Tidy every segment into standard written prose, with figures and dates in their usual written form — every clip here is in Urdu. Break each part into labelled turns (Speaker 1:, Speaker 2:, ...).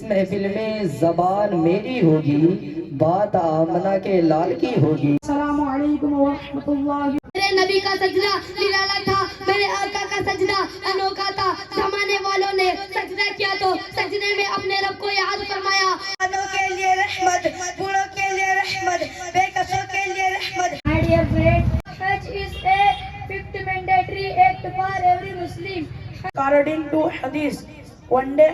Speaker 1: محفل میں زبان میری ہوگی، بات آمنہ کے لال کی ہوگی۔
Speaker 2: السلام علیکم ورحمۃ اللہ۔
Speaker 3: میرے نبی کا سجدہ نرالا تھا، میرے آقا کا سجدہ انوکھا تھا۔ زمانے والوں نے سجدہ کیا تو سجدے میں اپنے رب کو یاد فرمایا۔
Speaker 4: انوں کے لیے رحمت، بوڑھوں کے لیے رحمت، بے کسوں کے لیے رحمت۔
Speaker 2: My dear friend, Hajj is a fifth mandatory act for every Muslim.
Speaker 4: According to Hadith, one day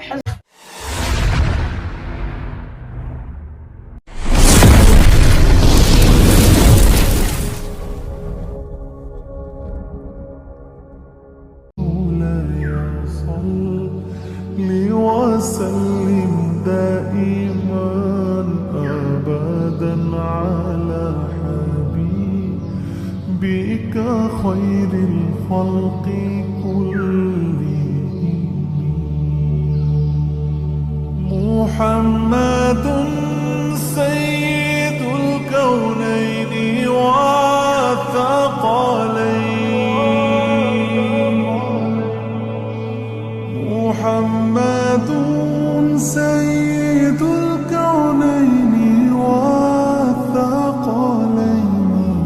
Speaker 5: وسلم دائما أبدا على حبيبك خير الخلق كلهم محمد سيد الكونين والثقلين محمد سيد الكونين والثقلين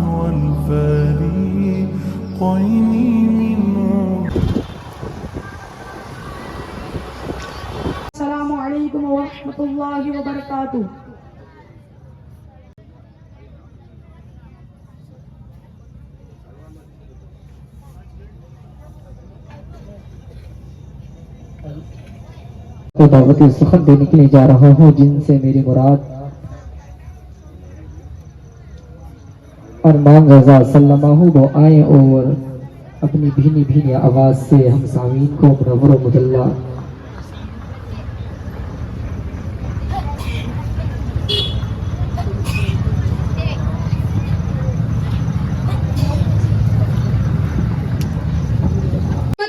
Speaker 5: والفريقين منه.
Speaker 2: السلام علیکم ورحمۃ اللہ وبرکاتہ۔
Speaker 1: کو دعوت سخن دینے کے لیے جا رہا ہوں، جن سے میری مراد ارمان رضا سلمہ وہ آئیں اور اپنی بھینی بھینی آواز سے ہم سامعین کو منور و مدلہ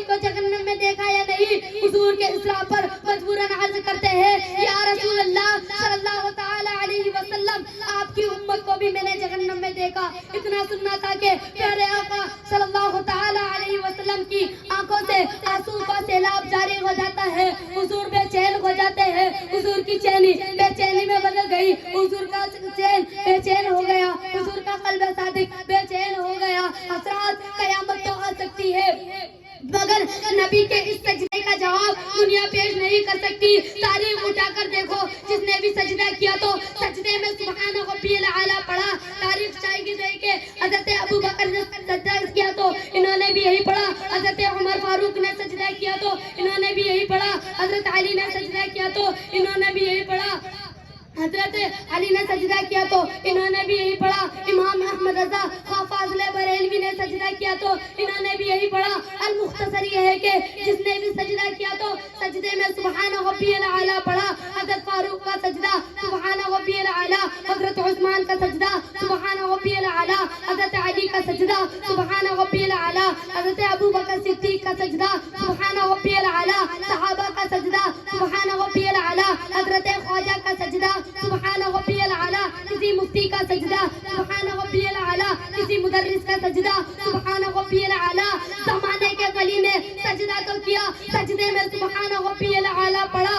Speaker 3: کو جہنم میں دیکھا یا نہیں، حضور کے اسراء پر مجبوراً عرض کرتے ہیں یا رسول اللہ صلی اللہ تعالی علیہ وسلم، آپ کی امت کو بھی میں نے جہنم میں دیکھا۔ اتنا سننا تھا کہ پیارے آقا صلی اللہ تعالی علیہ وسلم کی آنکھوں سے آنسو کا سیلاب جاری ہو جاتا ہے، حضور بے چین ہو جاتے ہیں، حضور کی چینی بے چینی میں بدل گئی، حضور کا چین بے چین ہو گیا، حضور کا قلب صادق بے چین ہو گیا۔ حسرات قیامت تو آ سکتی ہے مگر نبی کے اس سجدے کا جواب دنیا پیش نہیں کر سکتی۔ تاریخ اٹھا کر دیکھو، جس نے بھی سجدہ کیا تو سجدے میں سبحان ربی الاعلیٰ پڑھا۔ تاریخ چاہے گی کہ حضرت ابو بکر نے سجدہ کیا تو انہوں نے بھی یہی پڑھا، حضرت عمر فاروق نے سجدہ کیا تو انہوں نے بھی یہی پڑھا، حضرت علی نے سجدہ کیا تو انہوں نے بھی یہی پڑھا، حضرت علی نے سجدہ کیا تو انہوں نے بھی یہی پڑھا، امام احمد رضا خواہ فاضل بریلوی نے سجدہ کیا تو انہوں نے بھی یہی پڑھا۔ المختصر یہ ہے کہ جس نے بھی سجدہ کیا تو سجدے میں سبحان ربی الاعلیٰ پڑھا۔ حضرت فاروق کا سجدہ سبحان ربی الاعلیٰ، حضرت عثمان کا سجدہ سبحان ربی الاعلیٰ، حضرت علی کا سجدہ سبحان ربی الاعلیٰ، حضرت ابو بکر صدیق کا سجدہ سبحان ربی الاعلیٰ، صحابہ کا سجدہ سبحان ربی الاعلیٰ، حضرت خواجہ کا سجدہ سبحان ربی الاعلیٰ، کسی مفتی کا سجدہ سبحان ربی الاعلیٰ، کسی مدرس کا سجدہ سبحان ربی الاعلیٰ۔ زمانے کے ولی نے سجدہ تو کیا، سجدے میں سبحان ربی الاعلیٰ پڑھا،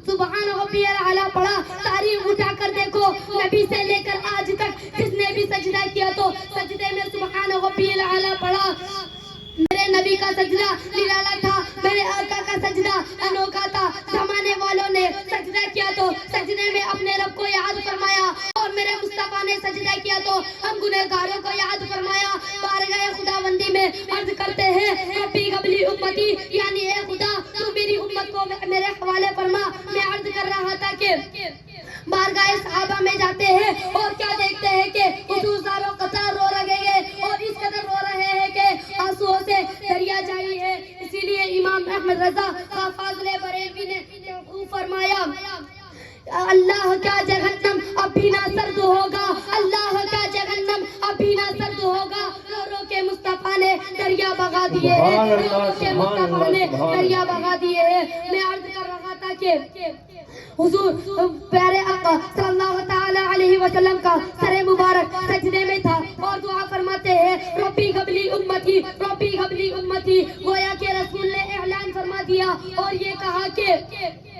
Speaker 3: سبحان ربی الاعلیٰ پڑھا۔ تاریخ اٹھا کر دیکھو، نبی سے لے کر آج تک جس نے بھی سجدہ کیا تو سجدے میں سبحان ربی الاعلیٰ پڑھا۔ میرے نبی کا سجدہ نرالا تھا، میرے آقا کا سجدہ انوکھا تھا۔ زمانے والوں نے سجدہ کیا تو سجدے میں اپنے رب کو یاد فرمایا، اور میرے مصطفیٰ نے سجدہ کیا تو ہم گنہگاروں کو یاد فرمایا۔ بارگاہ خداوندی میں عرض کرتے ہیں ربی قبلی امتی، یعنی اے خدا تو میری امت کو میرے حوالے فرما۔ میں عرض کر رہا تھا کہ بارگاہ صحابہ میں جاتے ہیں اور کیا دیکھتے ہیں کہ حضور زاروں قطار رو رہے ہیں، اور اس قدر رو رہے ہیں کہ آنسوؤں سے دریا جاری ہے۔ اسی لیے امام احمد رضا خواہ فاضل بریلوی نے فرمایا اللہ کا جہنم اب بھی نہ سرد ہوگا، اللہ کا جہنم اب بھی نہ سرد ہوگا۔ رو رو کے مصطفیٰ نے دریا بغا دیے ہیں، رو رو کے مصطفیٰ نے دریا بغا دیے ہیں۔ میں عرض کر رہا تھا کہ حضور پیارے آقا صلی اللہ تعالی علیہ وسلم کا سر مبارک سجدے میں تھا اور دعا فرماتے ہیں ربی قبلی امتی، ربی قبلی امتی۔ گویا کہ رسول نے اعلان فرما دیا اور یہ کہا کہ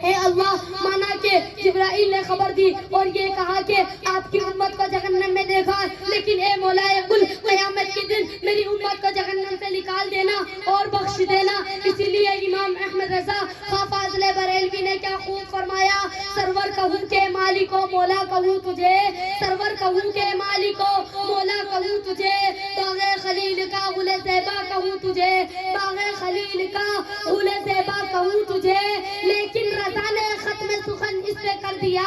Speaker 3: اے اللہ مانا کہ جبرائیل نے خبر دی اور یہ کہا کہ آپ کی امت کو جہنم میں دیکھا، لیکن اے مولا کل قیامت کے دن میری امت کو جہنم سے نکال دینا اور بخش دینا۔ اسی لیے امام احمد رضا خواہ فاضل بریلوی نے کیا خوب فرمایا، سرور کہوں کے مالکو مولا کہوں تجھے، سرور کہوں کے مالکو مولا کہوں تجھے، باغ خلیل کا غل زیبا کہوں تجھے، باغ خلیل کا غل زیبا کہوں تجھے، لیکن رضا نے ختم سخن اس پہ کر دیا،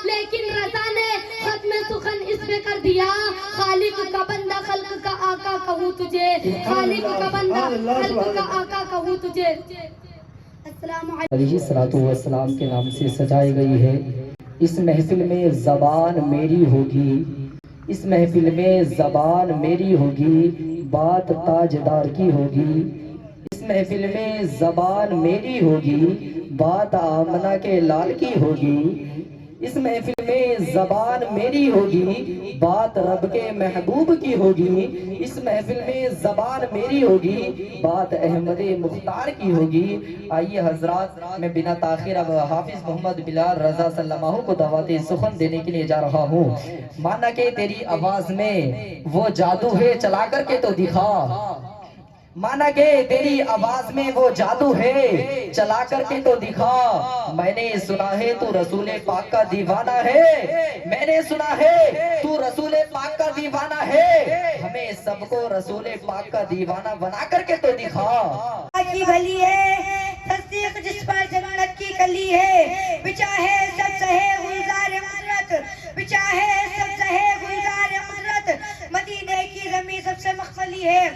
Speaker 3: لیکن رضا نے ختم سخن اس پہ کر دیا، خالق کا بندہ خلق کا آقا کہوں تجھے، خالق کا بندہ خلق کا آقا کہوں تجھے۔ السلام علیکم۔
Speaker 1: علیہ الصلوۃ والسلام کے نام سے سجائی گئی ہے۔ اس محفل میں زبان میری ہوگی، اس محفل میں زبان میری ہوگی، بات تاجدار کی ہوگی، اس محفل میں زبان میری ہوگی، بات آمنہ کے لال کی ہوگی، اس محفل میں زبان میری ہوگی، بات رب کے محبوب کی ہوگی، اس محفل میں زبان میری ہوگی، بات احمد مختار کی ہوگی۔ آئیے حضرات، میں بنا تاخیر اب حافظ محمد بلال رضا صلی اللہ علیہ کو دعوت سخن دینے کے لیے جا رہا ہوں۔ مانا کہ تیری آواز میں وہ جادو ہے، چلا کر کے تو دکھا، مانا کہ تیری آواز میں وہ جادو ہے، چلا کر کے تو دکھا، میں نے سنا ہے تو رسول پاک کا دیوانہ ہے، میں نے سنا ہے تو رسول پاک کا دیوانہ ہے، ہمیں سب کو رسول پاک کا دیوانہ بنا کر کے تو دکھا۔
Speaker 4: کی بھلی ہے تصدیق جس پر جنت کی کلی ہے، بچا ہے سب سہے گلزار قدرت، بچا ہے سب سہے گلزار قدرت، مدینے کی زمین سب سے مخملی ہے۔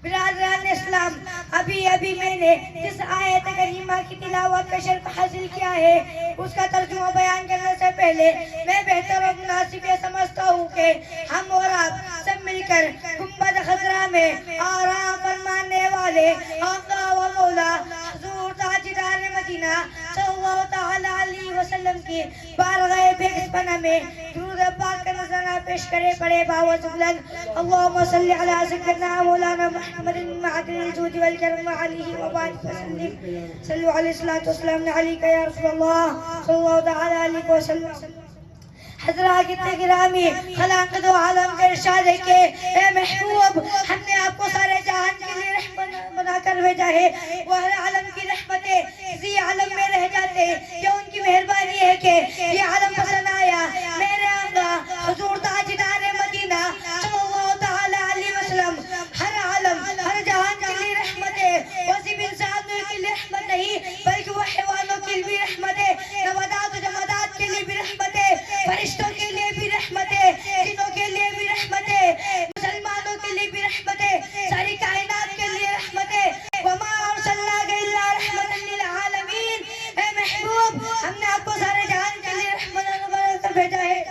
Speaker 4: برادران اسلام، ابھی میں نے جس آیت کریمہ کی تلاوت کا شرف حاصل کیا ہے، اس کا ترجمہ بیان کرنے سے پہلے میں بہتر اور مناسب یہ سمجھتا ہوں کہ ہم اور آپ سب مل کر گنبد خضرا میں آرام فرمانے والے آقا و مولا حضور تاجدار مدینہ صلی اللہ تعالیٰ علیہ وسلم کی بارگاہ بے میں درود پاک کا نذرانہ پیش کرے پڑے باوز بلند۔ اللہم صلی علی سیدنا مولانا محمد معدن الجود والکرم علیہ وبارک وسلم، صلو علیہ الصلاۃ والسلام علیکہ یا رسول اللہ صلی اللہ تعالیٰ علیہ وسلم۔ حضرات گرامی، خلاق دو عالم کا ارشاد ہے کہ اے محبوب، ہم نے آپ کو سارے جہان کے لیے رحمت بنا کر بھیجا ہے، وہ ہر عالم کی رحمتیں اسی عالم میں رہ جاتے ہیں، یہ ان کی مہربانی ہے کہ یہ عالم پسند آیا۔ میرے آقا حضور تاجدار مدینہ صلی اللہ تعالیٰ علیہ وسلم ہر عالم، ہر جہان کے لیے رحمت ہے، وہ صرف انسانوں کے لیے رحمت نہیں بلکہ وہ حیوانوں کے لیے بھی رحمت ہے، نباتات و جمادات کے لیے بھی رحمت ہے، فرشتوں کے لیے بھی رحمت ہے، جنوں کے لیے بھی رحمت ہے، مسلمانوں کے لیے بھی رحمت ہے، ساری کائنات کے لیے رحمت ہے۔ وَمَا أَرْسَلْنَاكَ إِلَّا رَحْمَةً لِلْعَالَمِينَ، اے محبوب، ہم نے آپ کو سارے جہان کے لیے رحمت بنا کر بھیجا ہے۔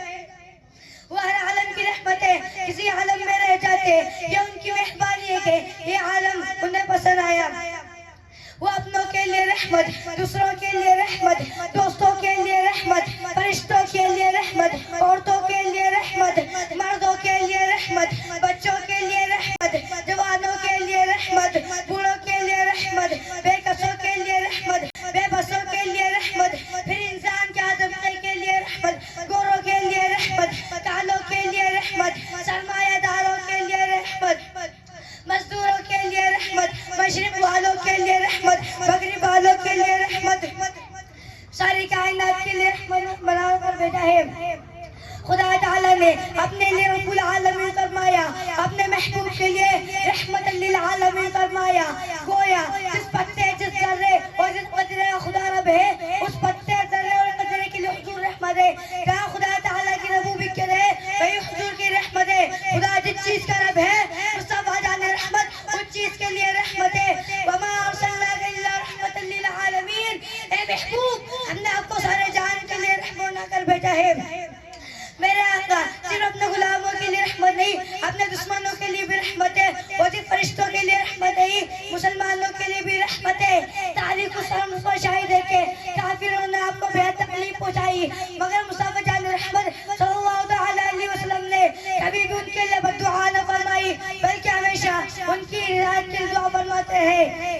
Speaker 4: وہ ہر عالم کی رحمت ہے، کسی عالم میں رہ جاتے، یہ ان کی مہربانی ہے کہ یہ عالم انہیں پسند آیا۔ وہ اپنوں کے لیے رحمت، دوسروں کے لیے رحمت، دوستوں کے لیے رحمت، فرشتوں کے لیے رحمت، عورتوں کے لیے رحمت، مردوں کے لیے رحمت، بچوں کے لیے رحمت، جوانوں کے لیے رحمت، بوڑھوں کے لیے رحمت، بے کسوں کے لیے رحمت، بے بسوں کے لیے رحمت، پھر انسان کے طبقے کے لیے رحمت، گوروں کے لیے رحمت، کالوں کے لیے رحمت، سرمایہ داروں کے لیے رحمت، مزدوروں کے لیے رحمت، مشرق والوں کے لیے رحمت، مغرب والوں کے لیے رحمت، ساری کائنات کے لیے رحمت بنا کر بھیجا ہے۔ خدا تعالیٰ نے اپنے لیے رب العالمین فرمایا، اپنے محبوب کے لیے رحمت للعالمین فرمایا۔ گویا جس پتے، جس ذرے اور جس قطرے کا خدا رب ہے، اس پتے، ذرے اور قطرے کے لیے حضور رحمت ہے۔ کہاں خدا تعالیٰ کی ربوبیت کے لیے وہی حضور کی رحمت ہے۔ خدا جس چیز کا رب ہے، مصطفیٰ جان رحمت اس چیز کے لیے رحمت ہے۔ وَمَا أَرْسَلْنَاكَ إِلَّا رَحْمَةً لِلْعَالَمِينَ، اے محبوب، ہم نے آپ کو سارے جہان کے لیے رحمت بنا کر بھیجا ہے۔ میرے آقا صرف اپنے غلاموں کے لیے رحمت نہیں، اپنے دشمنوں کے لیے بھی رحمت ہے، اور صرف فرشتوں کے لیے رحمت نہیں، مسلمانوں کے لیے بھی رحمت ہے۔ تاریخ اس پر شاہد ہے کہ کافروں نے آپ کو بہت تکلیف پہنچائی، مگر مصطفیٰ جان رحمت صلی اللہ تعالیٰ علیہ وسلم نے کبھی بھی ان کے لیے بد دعا نہ فرمائی، بلکہ ہمیشہ ان کی رعایت کی دعا فرماتے ہیں۔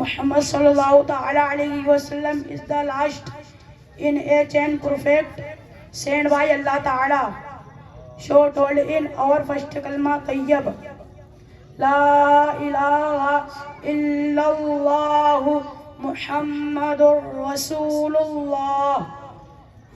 Speaker 6: Muhammad sallallahu ta'ala alayhi wa sallam is the last in a chain prophet sent by Allah Ta'ala, so told in our first kalma tayyib, La ilaha illallah Muhammadur Rasulullah,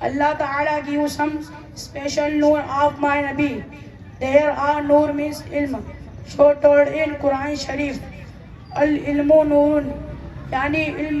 Speaker 6: Allah Ta'ala gives some special noor of my Nabi. There are noor means ilm, so told in Quran Sharif, al ilmu noorun, yani ilm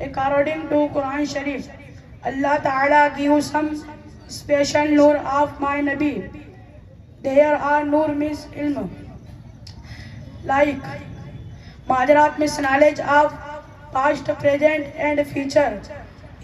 Speaker 6: According to Quran Sharif, Allah Ta'ala gives some special noor of my Nabi. There are noor means ilm, like Majarat means knowledge of past, present and future,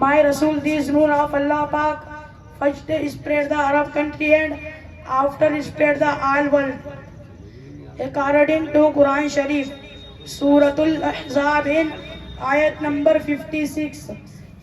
Speaker 6: My Rasul, this noor of Allah Pak, first spread the Arab country and after spread the all world. According to Quran Sharif, Suratul Ahzab in ayat number 56,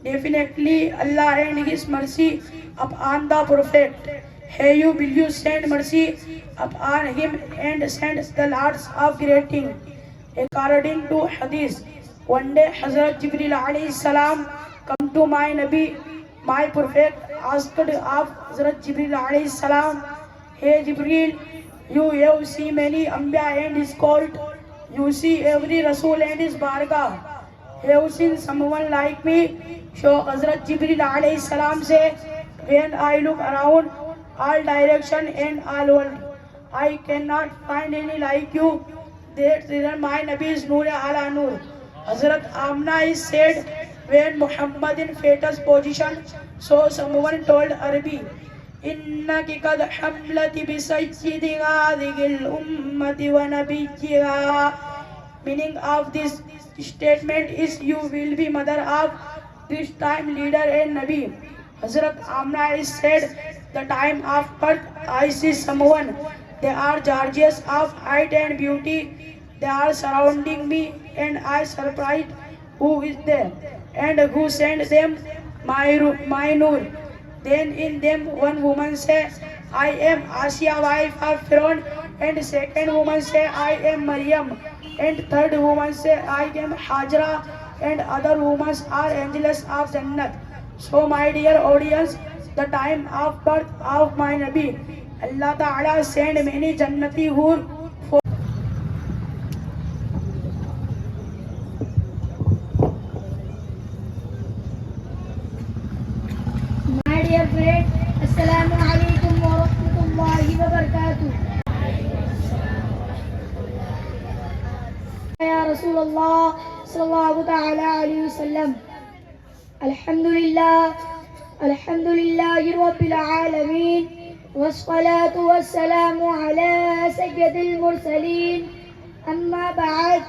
Speaker 6: Definitely Allah and His mercy upon the Prophet. Hey, you will you send mercy upon him and send the Lords of greeting. According to Hadith, one day Hazrat Jibril alayhi salam come to my Nabi. My Prophet asked of Hazrat Jibril alayhi salam, Hey Jibril, you have seen many Anbiya and his court. You see every Rasul and his bargah. Have you seen someone like me? So Hazrat Jibril alayhi salam say, when I look around all direction and all world, I cannot find any like you. That's reason my Nabi is Noor ala Noor. Hazrat Amna is said when Muhammad in fetus position, so someone told Arabi, Innaki kad hamlati bi sayyidi hadhil ummati wa nabiyyiha. Meaning of this statement is you will be mother of this time leader and Nabi. Hazrat Amna is said the time of birth I see someone. They are gorgeous of height and beauty. They are surrounding me and I surprised who is there and who sent them my noor. Then in them one woman say, I am Asiya wife of Pharaoh, and second woman say, I am Maryam, and third woman say, I am Hajra, and other women are angels of Jannat. So my dear audience, the time of birth of my Nabi, Allah Ta'ala sent many Jannati hur for
Speaker 2: My dear friend, Assalamu alaikum wa rahmatullahi wa barakatuh. Ya Rasulullah sallallahu ta'ala alayhi wa sallam. Alhamdulillah, الحمد لله رب العالمين والصلاة والسلام على سيد المرسلين أما بعد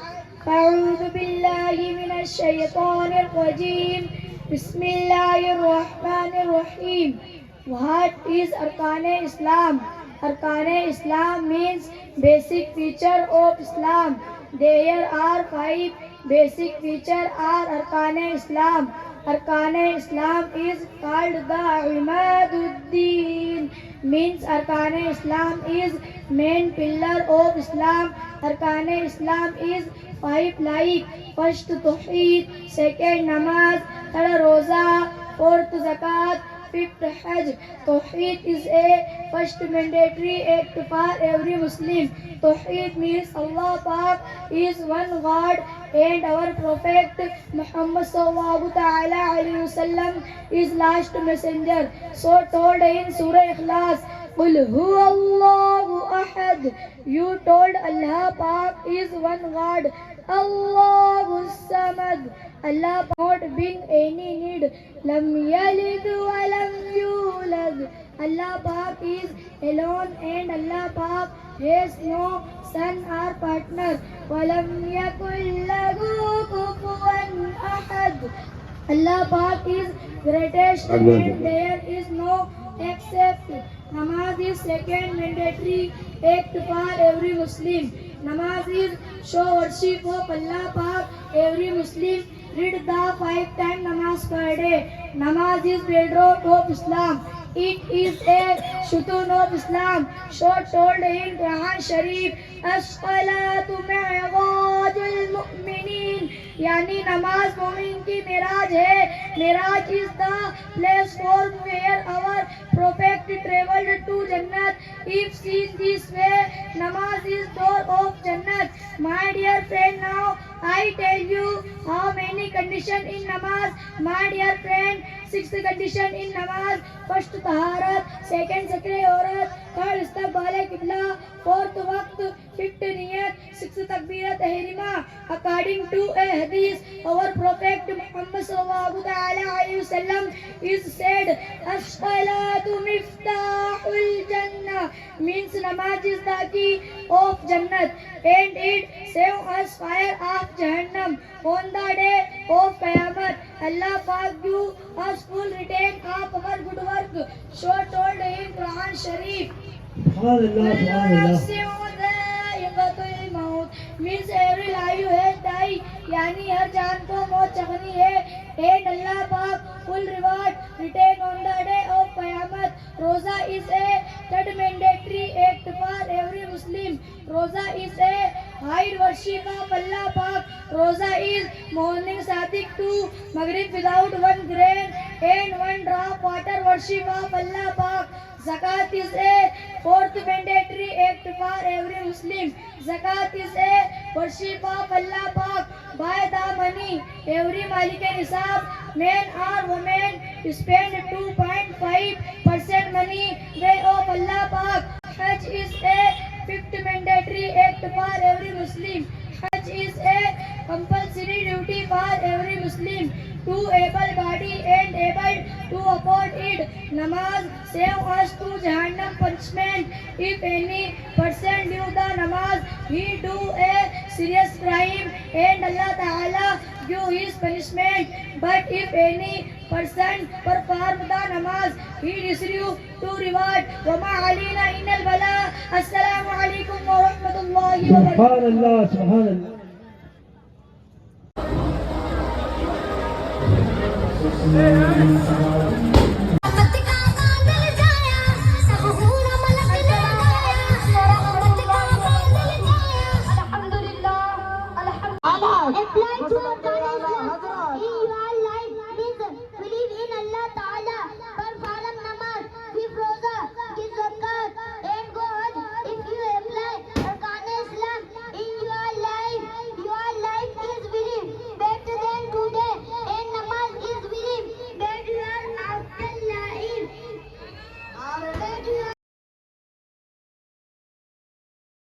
Speaker 2: فأعوذ بالله من الشيطان الرجيم بسم الله الرحمن الرحيم. What is Arkan Islam? Arkan Islam means basic feature of Islam. There are 5 basic features are Arkan Islam. Arkan Islam is called the Imaduddin, means Arkan Islam is main pillar of Islam. Arkan Islam is 5 like first Tawheed, second Namaz, third Roza, fourth Zakat, fifth Hajj. Tawheed is a first mandatory act for every Muslim. Tawheed means Allah Pak is one God and our Prophet Muhammad sallallahu ta'ala alayhi wasallam is last messenger. So told in Surah Ikhlas, Qul huwa Allahu ahad. You told Allah Pak is one God. Allahu Samad. Allah not being any need. Lam yalid wa lam yulad. Allah Pak is alone and Allah Pak has no son or partner. Walam yakul lahu kufuwan ahad. Allah Pak is greatest and there is no except. Namaz is second mandatory act for every Muslim. Namaz is show worship of Allah Pak. Every Muslim read the 5 times namaz per day. Namaz is bedrock of Islam. It is a shutun of Islam. So told in Quran Sharif, as-salatu mi'rajul mu'minin. Yani namaz mu'min ki miraj hai. Miraj is the place for where our Prophet traveled to Jannat. If seen this way, namaz is door of Jannat. My dear friend, now I tell you how many conditions in namaz. My dear friend, 6th condition in namaz. First taharat, second sakre aurat, third istiqbal qibla, fourth waqt, fifth niyat, sixth takbirat tahrima. According to a hadith, our Prophet Muhammad sallallahu ta'ala alayhi wasallam is said, as-salatu miftahul jannah, means namaz is the key of Jannat and it save us fire of Jahannam on the day of Qiyamah. Allah Pak give us full return of our good work. So told in Quran Sharif, means every life has died, yani har jaan ko maut chakni hai and Allah Pak full reward return on the day of Qiyamah. Roza is a third mandatory act for every Muslim. Roza is a high worship of Allah Pak. Roza is morning Sadiq to Maghrib without one grain and one drop water worship of Allah Pak. Zakat is a fourth mandatory act for every Muslim. Zakat is a worship of Allah Pak. By the money, every Malik Nisab, man or woman, spend 2.5% money way of Allah Pak. Hajj is a fifth mandatory act for every Muslim. Hajj is a compulsory duty for every Muslim. To able-bodied and able to afford it. Namaz save us to Jahannam punishment. If any person leave the namaz, he do a serious crime and Allah Ta'ala give his punishment. But if any person perform the namaz, he receive two reward. وَمَا عَلِينَا إِنَّ الْبَلَاءَ. Assalamu alaikum wa rahmatullahi wa barakatuh.
Speaker 1: سبحان اللہ.